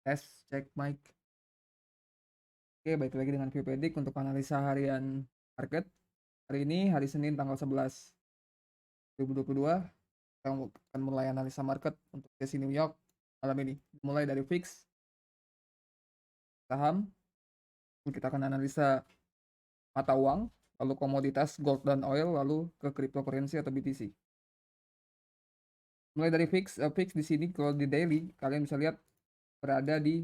Tes, cek mic. Oke, baik lagi dengan View Predict untuk analisa harian market. Hari ini hari Senin tanggal 11 2022 kita akan mulai analisa market untuk sesi New York malam ini. Mulai dari VIX, saham, kita akan analisa mata uang, lalu komoditas gold dan oil, lalu ke cryptocurrency atau BTC. Mulai dari VIX di sini kalau di daily kalian bisa lihat berada di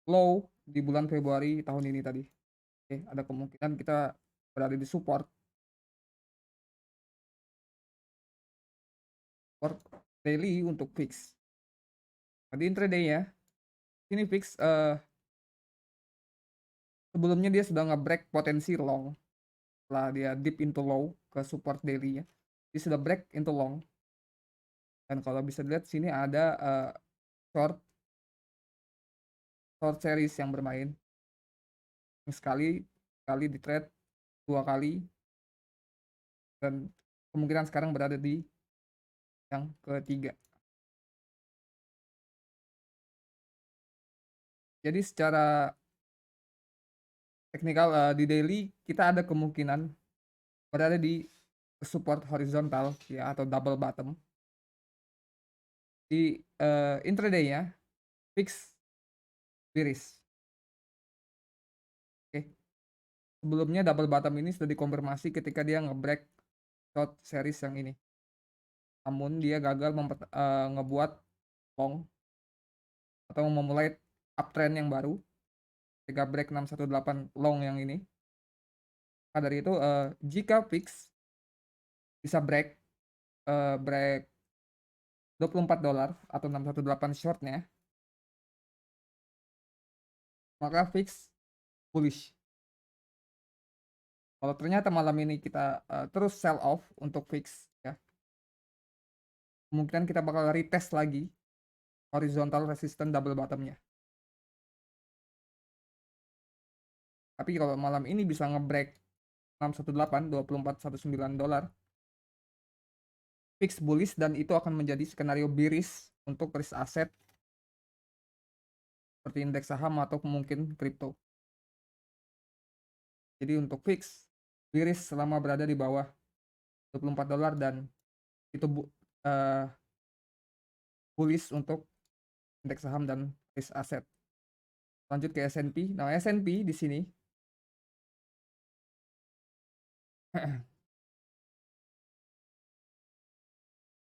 low di bulan Februari tahun ini tadi. Oke, ada kemungkinan kita berada di support daily untuk VIX. Di intraday ya, ini VIX sebelumnya dia sudah nge-break potensi long setelah dia deep into low ke support daily-nya. Dia sudah break into long. Dan kalau bisa dilihat sini ada short series yang bermain. Sekali di trade, dua kali, dan kemungkinan sekarang berada di yang ketiga. Jadi secara teknikal di daily kita ada kemungkinan berada di support horizontal ya atau double bottom. Di intraday-nya fix bearish. Oke. Sebelumnya double bottom ini sudah dikonfirmasi ketika dia nge-break short series yang ini. Namun dia gagal ngebuat long atau memulai uptrend yang baru ketika break 618 long yang ini. Maka dari itu jika fix bisa break break $24 atau 618 shortnya, maka fix bullish. Kalau ternyata malam ini kita terus sell off untuk fix ya, kemungkinan kita bakal retest lagi horizontal resistance double bottomnya. Tapi kalau malam ini bisa ngebreak 618 $24.19 fix bullish, dan itu akan menjadi skenario bearish untuk risk aset seperti indeks saham atau mungkin kripto. Jadi untuk fix bearish selama berada di bawah $24 dan itu bullish untuk indeks saham dan risk aset. Lanjut ke S&P. Nah, S&P di sini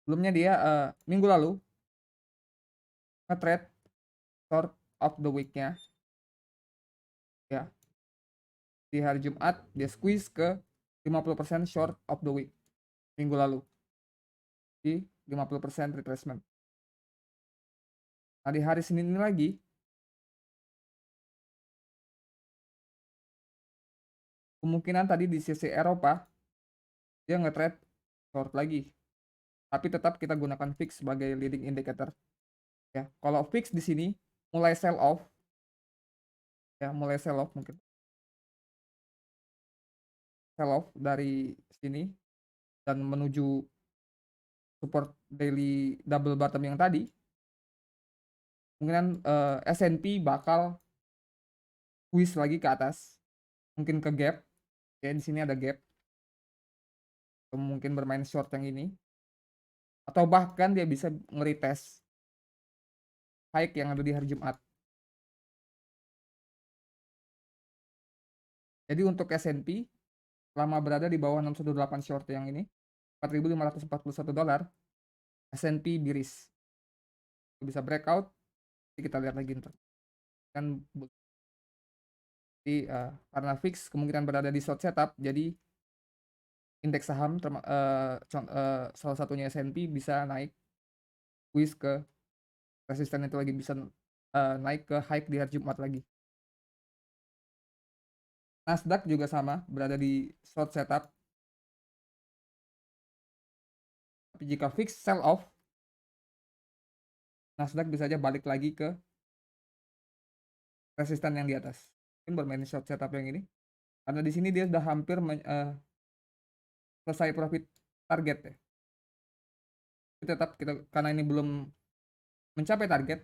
sebelumnya dia minggu lalu nge-trade short of the week-nya ya. Di hari Jumat dia squeeze ke 50% short of the week minggu lalu di 50% retracement. Nah, di hari Senin ini lagi kemungkinan tadi di sisi Eropa dia nge-trade short lagi. Tapi tetap kita gunakan VIX sebagai leading indicator. Ya, kalau VIX di sini mulai sell off ya, mulai sell off mungkin. Sell off dari sini dan menuju support daily double bottom yang tadi, kemungkinan S&P bakal squeeze lagi ke atas, mungkin ke gap ya, di sini ada gap, atau mungkin bermain short yang ini, atau bahkan dia bisa nge-retest high yang ada di hari Jumat. Jadi untuk S&P selama berada di bawah 618 short yang ini, $4.541, S&P bearish. Bisa breakout, kita lihat lagi ntar. Kan karena fix kemungkinan berada di short setup, jadi indeks saham salah satunya S&P bisa naik squeeze ke resisten itu lagi, bisa naik ke high di hari Jumat lagi. Nasdaq juga sama, berada di short setup. Tapi jika fix sell off, Nasdaq bisa aja balik lagi ke resisten yang di atas. Mungkin bermain short setup yang ini. Karena di sini dia sudah hampir selesai profit target ya. Tapi tetap kita, karena ini belum mencapai target,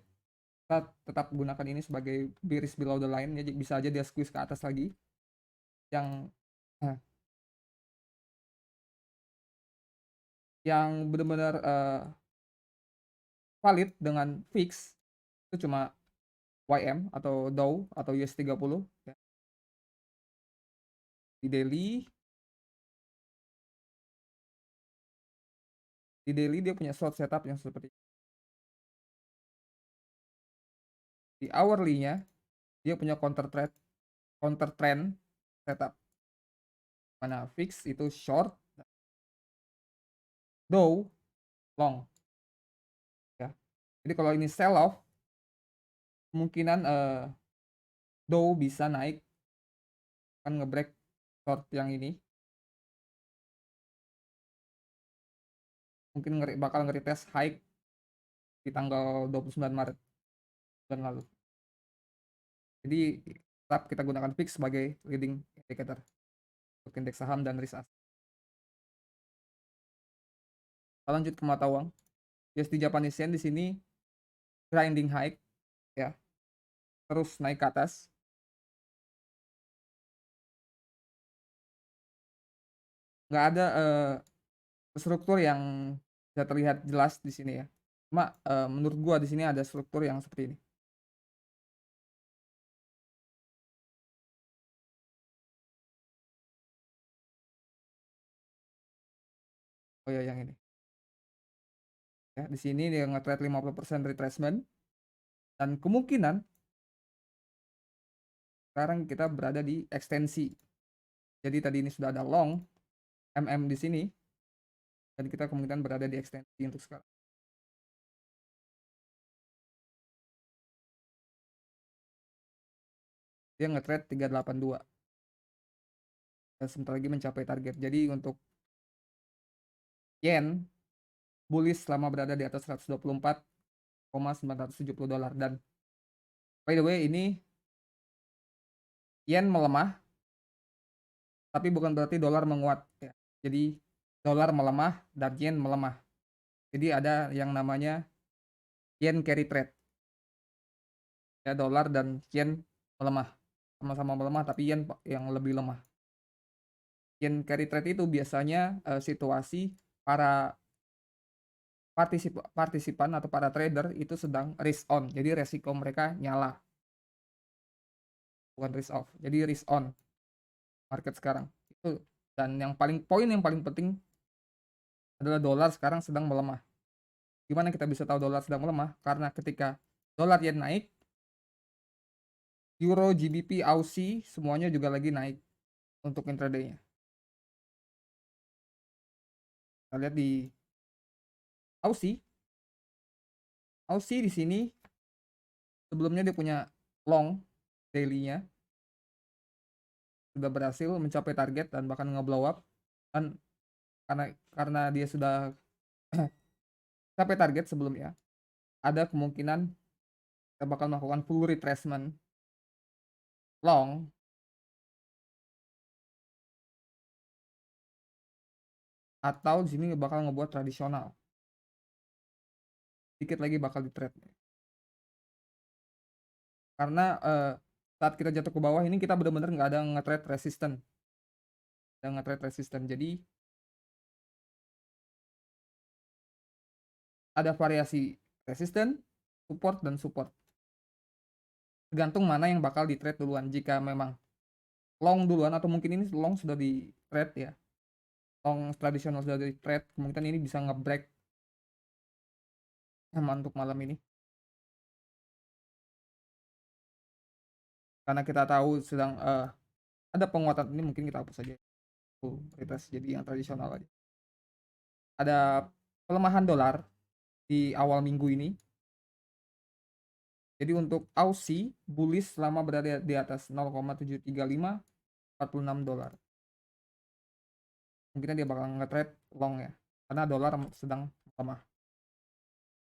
kita tetap gunakan ini sebagai bearish below the line. Jadi bisa aja dia squeeze ke atas lagi yang eh, yang benar-benar valid dengan fix itu cuma YM atau Dow atau US30 ya. Di daily dia punya short setup yang seperti di hourly-nya dia punya counter trend setup, mana fix itu short, Dow long ya. Jadi kalau ini sell off, kemungkinan Dow bisa naik, kan ngebreak short yang ini, mungkin bakal nge-retest high di tanggal 29 Maret bulan lalu. Jadi tetap kita gunakan fix sebagai leading indicator untuk indeks saham dan risk asset. Kita lanjut ke mata uang. USD Japanese Yen di sini grinding high ya, terus naik ke atas. Nggak ada struktur yang bisa terlihat jelas di sini ya. Cuma menurut gua di sini ada struktur yang seperti ini. Oh ya, yang ini. Ya, di sini dia nge-trade 50% retracement dan kemungkinan sekarang kita berada di ekstensi. Jadi tadi ini sudah ada long di sini dan kita kemungkinan berada di ekstensi untuk sekarang. Dia nge-trade 382 dan sebentar lagi mencapai target. Jadi untuk yen bullish selama berada di atas 124,970 dolar. Dan by the way ini yen melemah tapi bukan berarti dolar menguat ya. Jadi dolar melemah dan yen melemah. Jadi ada yang namanya yen carry trade. Ya, dolar dan yen melemah. Sama-sama melemah tapi yen yang lebih lemah. Yen carry trade itu biasanya situasi para partisipan atau para trader itu sedang risk on. Jadi resiko mereka nyala. Bukan risk off. Jadi risk on market sekarang. Itu, dan poin yang paling penting adalah dolar sekarang sedang melemah. Gimana kita bisa tahu dolar sedang melemah? Karena ketika dolar yen naik, euro, GBP, Aussie semuanya juga lagi naik untuk intraday-nya. Kita lihat di Aussie. Aussie di sini sebelumnya dia punya long daily-nya sudah berhasil mencapai target dan bahkan nge-blow up, dan karena dia sudah capai target sebelumnya, ada kemungkinan kita bakal melakukan full retracement long atau di sini bakal ngebuat tradisional. Dikit lagi bakal di trade. Karena saat kita jatuh ke bawah ini kita benar-benar nggak ada nge-trade resisten. Jadi ada variasi resisten, support dan support. Tergantung mana yang bakal di trade duluan. Jika memang long duluan atau mungkin ini long sudah di trade ya. Long tradisional sudah di trade, kemungkinan ini bisa nge-break untuk malam ini. Karena kita tahu sedang ada penguatan ini, mungkin kita hapus saja. Retest jadi yang tradisional aja. Ada pelemahan dolar di awal minggu ini. Jadi untuk Aussie bullish selama berada di atas 0,73546 dolar. Mungkin dia bakal nge-trade long ya. Karena dolar sedang lemah.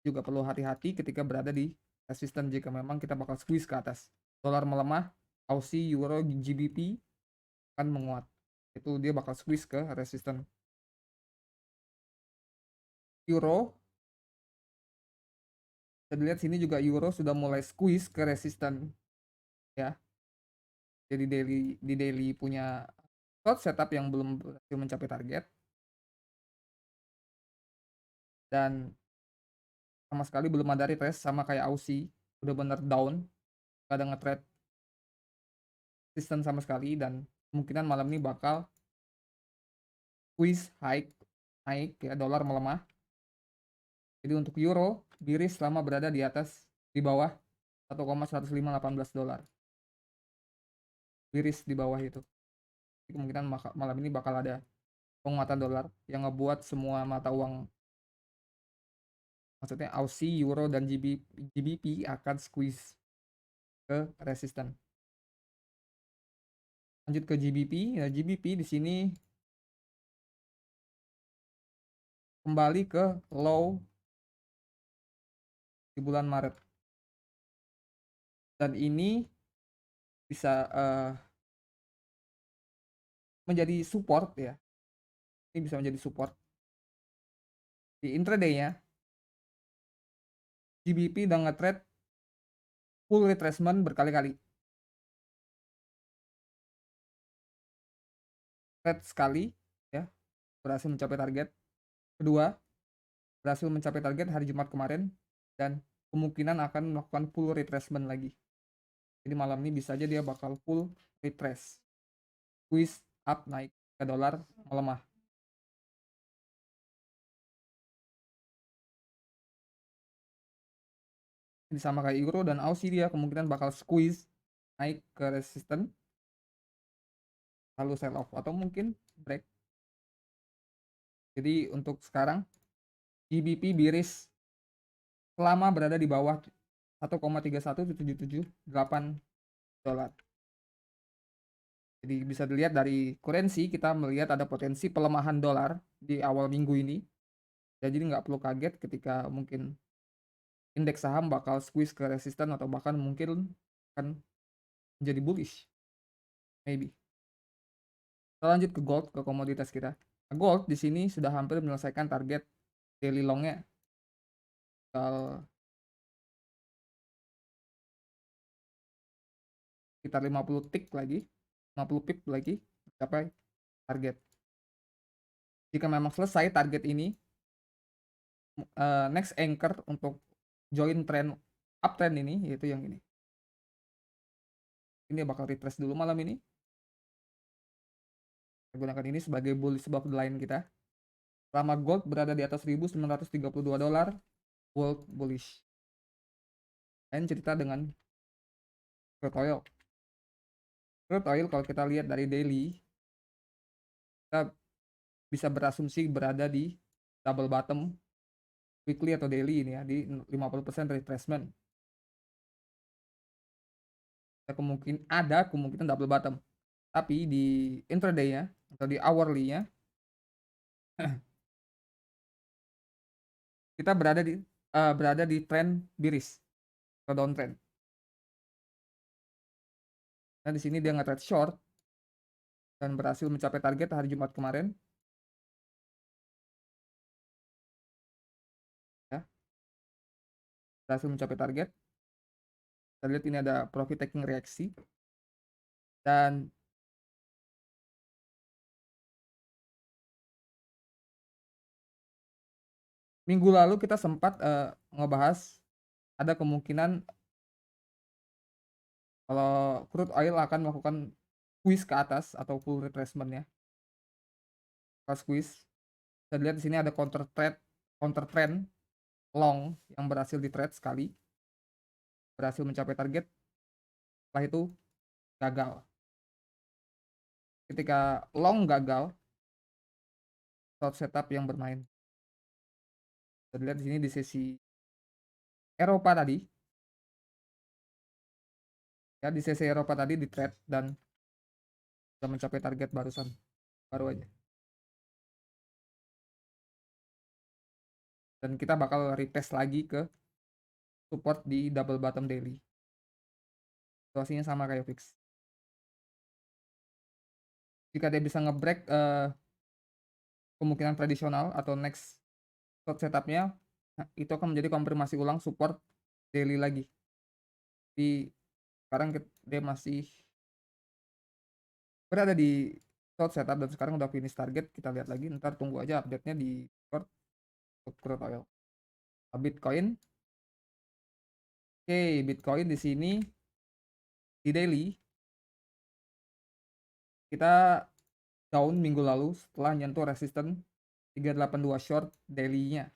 Juga perlu hati-hati ketika berada di resisten jika memang kita bakal squeeze ke atas. Dolar melemah, Aussie, Euro, GBP akan menguat. Itu dia bakal squeeze ke resisten. Euro Bisa dilihat sini juga euro sudah mulai squeeze ke resisten ya. Jadi di daily punya short setup yang belum berhasil mencapai target dan sama sekali belum ada retrace, sama kayak Aussie, udah bener down, gak ada nge-trade resisten sama sekali, dan kemungkinan malam ini bakal squeeze naik ya, dolar melemah. Jadi untuk euro miris selama berada di bawah 1,10518 dolar. Miris di bawah itu. Jadi kemungkinan malam ini bakal ada penguatan dolar yang ngebuat semua mata uang, maksudnya Aussie, Euro, dan GBP akan squeeze ke resisten. Lanjut ke GBP, ya GBP di sini kembali ke low di bulan Maret. Dan ini bisa menjadi support ya. Ini bisa menjadi support. Di intraday-nya GBP udah nge-trade full retracement berkali-kali. Trade sekali ya, berhasil mencapai target. Kedua, berhasil mencapai target hari Jumat kemarin dan kemungkinan akan melakukan full retracement lagi. Jadi malam ini bisa aja dia bakal full retrace. Squeeze up naik ke dolar melemah. Ini sama kayak euro dan Aussie, dia kemungkinan bakal squeeze naik ke resisten lalu sell off atau mungkin break. Jadi untuk sekarang GBP bearish selama berada di bawah 1,31778 dolar. Jadi bisa dilihat dari currency, kita melihat ada potensi pelemahan dolar di awal minggu ini. Ya, jadi nggak perlu kaget ketika mungkin indeks saham bakal squeeze ke resisten atau bahkan mungkin akan menjadi bullish. Maybe. Kita lanjut ke gold, ke komoditas kita. Gold di sini sudah hampir menyelesaikan target daily long-nya. Sekitar 50 tick lagi, 50 pip lagi mencapai target. Jika memang selesai target ini, next anchor untuk join trend uptrend ini yaitu yang ini. Ini bakal retrace dulu malam ini. Kita gunakan ini sebagai bullish support line kita. Selama gold berada di atas 1932 dolar, gold bullish. Lain cerita dengan crude oil. Crude oil kalau kita lihat dari daily, kita bisa berasumsi berada di double bottom weekly atau daily ini ya, di 50% retracement. Ada kemungkinan double bottom. Tapi di intraday-nya atau di hourly-nya kita berada di trend bearish atau downtrend. Nah, di sini dia nge-trade short dan berhasil mencapai target hari Jumat kemarin. Ya, berhasil mencapai target. Kita lihat ini ada profit taking reaksi. Dan minggu lalu kita sempat ngebahas ada kemungkinan kalau crude oil akan melakukan squeeze ke atas atau full retracement ya. Kalau squeeze, kita lihat di sini ada counter trend long yang berhasil di trade sekali, berhasil mencapai target. Setelah itu gagal. Ketika long gagal, short setup yang bermain. Kita lihat di sini di sesi Eropa tadi, ya di sesi Eropa tadi di trade dan sudah mencapai target baru aja. Dan kita bakal retest lagi ke support di double bottom daily. Situasinya sama kayak fix. Jika dia bisa ngebreak kemungkinan tradisional atau next short setupnya, itu akan menjadi konfirmasi ulang support daily lagi. Di sekarang dia masih berada di short setup dan sekarang udah finish target. Kita lihat lagi, ntar tunggu aja update-nya di short untuk crude oil. Bitcoin. Oke, Bitcoin di sini di daily kita down minggu lalu setelah nyentuh resisten 382 short daily-nya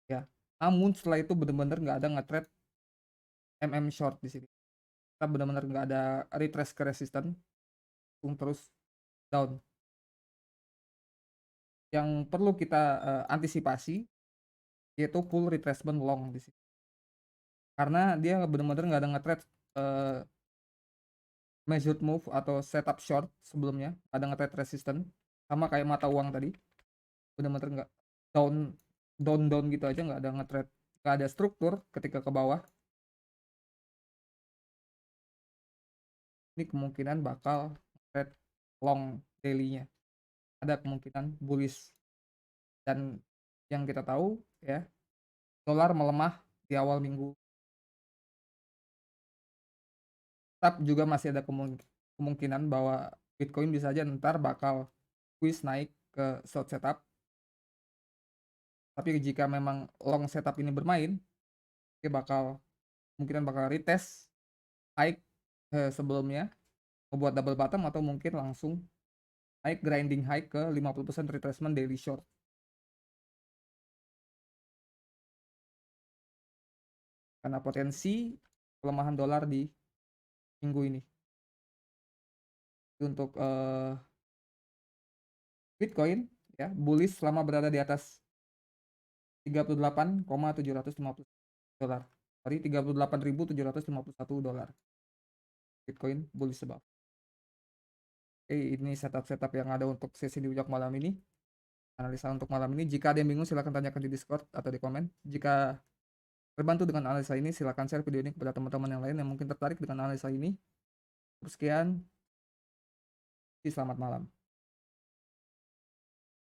ya. Namun setelah itu benar-benar nggak ada nge-trade short di sini. Kita benar-benar nggak ada retrace ke resisten, terus down. Yang perlu kita antisipasi yaitu full retracement long di sini. Karena dia benar-benar nggak ada nge-trade measured move atau setup short sebelumnya, ada nge-trade resisten sama kayak mata uang tadi. Benar-benar nggak down down gitu aja, nggak ada nge-trade, nggak ada struktur ketika ke bawah. Ini kemungkinan bakal trade long daily-nya, ada kemungkinan bullish. Dan yang kita tahu ya, dolar melemah di awal minggu, tetap juga masih ada kemungkinan bahwa Bitcoin bisa aja ntar bakal squeeze naik ke short setup. Tapi jika memang long setup ini bermain, dia kemungkinan bakal retest high sebelumnya, membuat double bottom atau mungkin langsung naik grinding high ke 50% retracement daily short. Karena potensi pelemahan dolar di minggu ini. Untuk Bitcoin ya, bullish selama berada di atas 38,750 dolar. Sorry, 38.751 dolar. Bitcoin bullish above. Oke, ini setup yang ada untuk sesi di ujak malam ini. Analisa untuk malam ini. Jika ada yang bingung silahkan tanyakan di Discord atau di komen. Jika terbantu dengan analisa ini, silahkan share video ini kepada teman-teman yang lain yang mungkin tertarik dengan analisa ini. Sekian, selamat malam.